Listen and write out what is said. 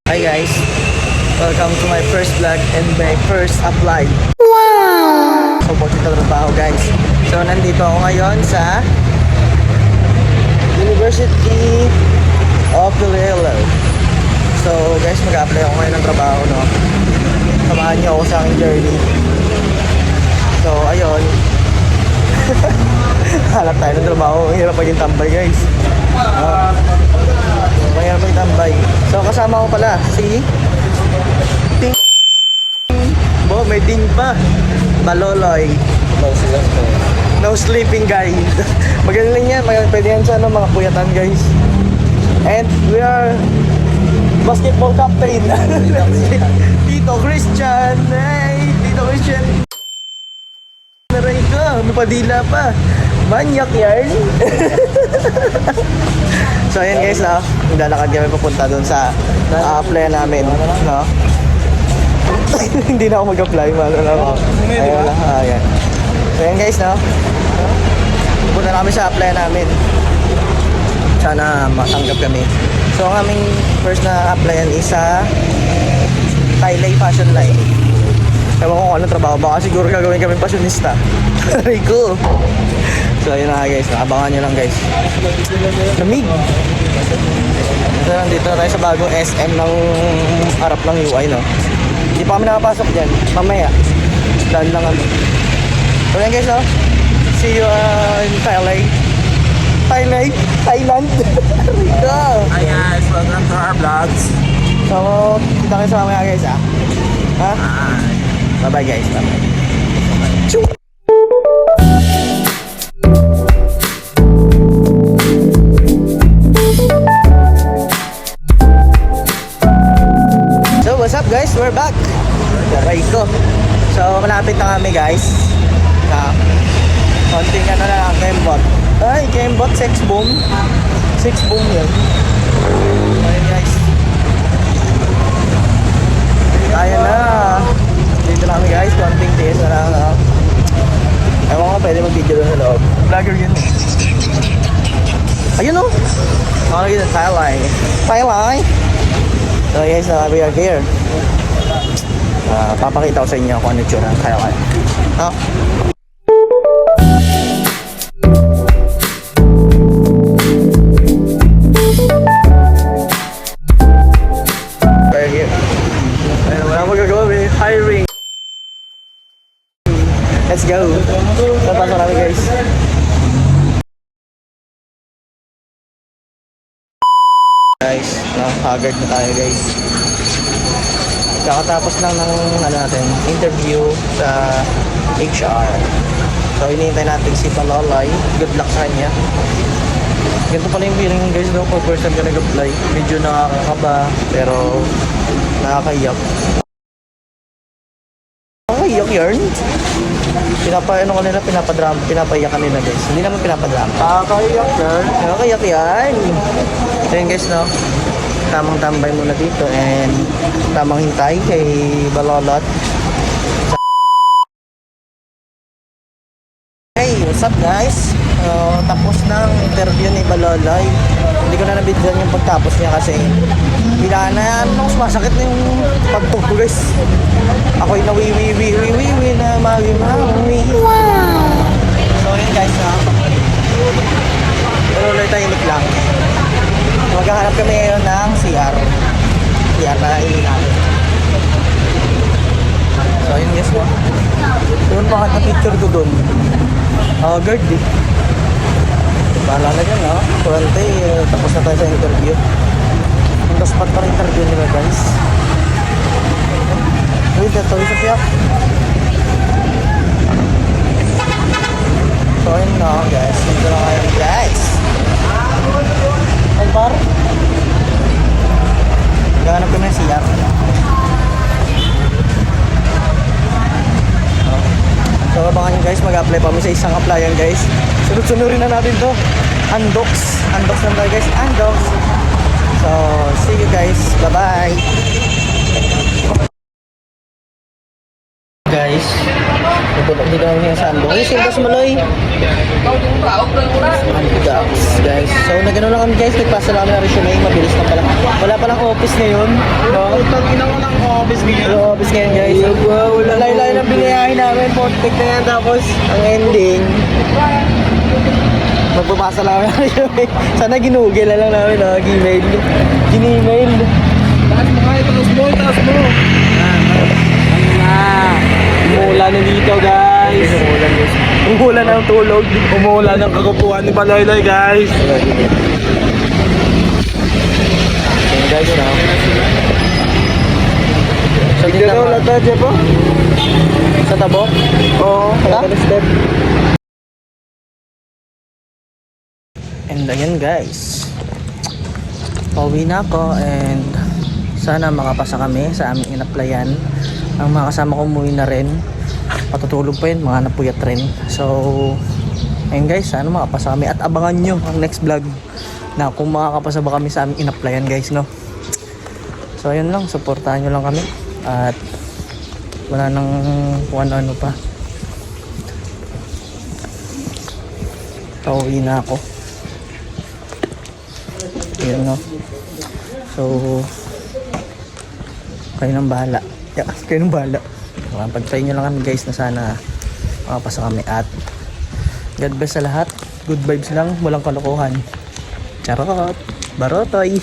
Hi guys, welcome to my first vlog and my first apply. Wow! So, pagkita trabaho guys. So, nandito ako ngayon sa University of Iloilo. So, guys, mag-apply ako ngayon ng trabaho, no? Samahan niyo ako sa aking journey. So, ayun. Halap tayo ng trabaho. Hirap maging tambay, guys. Mahirap maging tambay. So, kasama ko pala si Ting. Bo, may Ting pa. Baloloy. No sleeping, guys. Magaling yan. Pwede yan sa mga puyatan, guys. And we are basketball captain. Tito Christian. Hey, Tito Christian. Naray ka. Mapadila pa. Manyak yarn. So ayan guys, no? Maglalakad kami papunta doon sa apply namin, no? Hindi na ako mag-apply, malo na ako. Ayun na, ayan. So ayan guys, no? Pupunta na kami sa apply namin. Sana matanggap kami. So ang aming first na applyan is sa Thai Fashion Line. Ewan ko kung anong trabaho. Baka siguro gagawin kami fashionista. Rico. So ayun na guys, abangan nyo lang guys. Lamig. So nandito na tayo sa bagong SM ng harap ng UI, no? Hindi pa kami nakapasok dyan. Mamaya. Daan lang kami. So yan guys, no? See you in Thailand. Thailand. Rico. Hi guys, welcome to our vlogs. So, kita kayo sa mamaya guys, ha? Ha? Bye bye guys, bye bye. Choo! So, what's up guys? We're back. Daray ko. So, malapit na kami guys. Konting ano na lang, gamebot. Ay, gamebot, sex boom. Sex boom yun. Ayun guys. Ayan na. Dito na kami guys. Konting tiis na lang. Ewan ko pwede mag-video doon sa loob. Vlogger yun. Ayun o. Ano yun? Thailand. So guys, we are here. Papakita ko sa inyo kung ano yun ang Thailand. We're here. Ayun, wala magagawa. We're hiring. Let's go. So, pasok namin guys. Guys, haggard na tayo guys. Kakatapos lang ng ano natin, interview sa HR. So, hinihintay natin si Palolay. Good luck sa kanya. Ganito pala yung feeling guys daw pag first time ka nag-apply. Medyo nakakaba, pero nakakaiyak. Nakakaiyak yarn. Ano ko nila, pinapaiyak kanila guys. Hindi naman pinapadrama. Nakakaiyak girl. Nakakaiyak yan. So yun guys, no? Tamang tambay muna dito and tamang hintay kay Balolot. Hey, what's up guys? Tapos ng interview ni Baloloy. Hindi ko na nabidyan yung pagtapos niya kasi bila na yan, sumasakit na yung pagtog ko guys. Ako'y nawiwi na mawi. Wow! So yun guys, Baloloy tahimik lang. Maghahanap kami ngayon ng CR na ili namin. So yun guys, no? Doon bakit na picture ko doon? Guard eh. Bahala na dyan, no? Kurante, tapos na tayo sa interview. Ang spot pa rin interview nila guys. Wait, ito isa siya. So yun na guys, dito na kayo guys. Ang par? Gahanap kami ng CR. So abangan nyo guys, mag-apply pa kami sa isang applyan guys. Sunod-sunurin na natin to. Andox lang tayo guys. Andox. So see you guys. Bye bye. Guys, dito kami sa Andox. Ay, sintas maloy. Andox guys. So nagano lang kami guys, nagpasa lang kami ng resume, mabilis lang pala. Wala palang office ngayon, no? Utang ina ko ng office niya. Wala office ngayon guys. Wala layo ng binayahin namin, portek na yan. Tapos ang ending, magpapasa lang kami ng resume. Sana ginugel na lang namin, no? Gmail. Gmail. Taas mo kayo, taas mo. Umulan na dito guys. Umulan ng tulog. Umulan ng kagapuan ni Paloyloy guys. Okay guys, no? So, Tignan tingnan mo mo lata dyan po. sa tabo. Oo, Ha? kaya step. And ayan guys, pauwi na ako and sana makapasa kami sa aming in-applyan. Ang mga kasama ko umuwi na rin, patutulog pa yun, mga napuyat rin. So ayun guys, sana makapasa kami at abangan nyo ang next vlog na kung makakapasa ba kami sa aming in-applyan guys, no? So ayun lang, supportahan nyo lang kami at wala nang kung ano pa. Pauwi na ako. Yun, no? So kayo nang bahala. Yeah, kayo nang bahala. Pag-try nyo lang kami guys na sana makapasa kami at God bless sa lahat. Good vibes lang, walang kalokohan. Charot! Barotoy!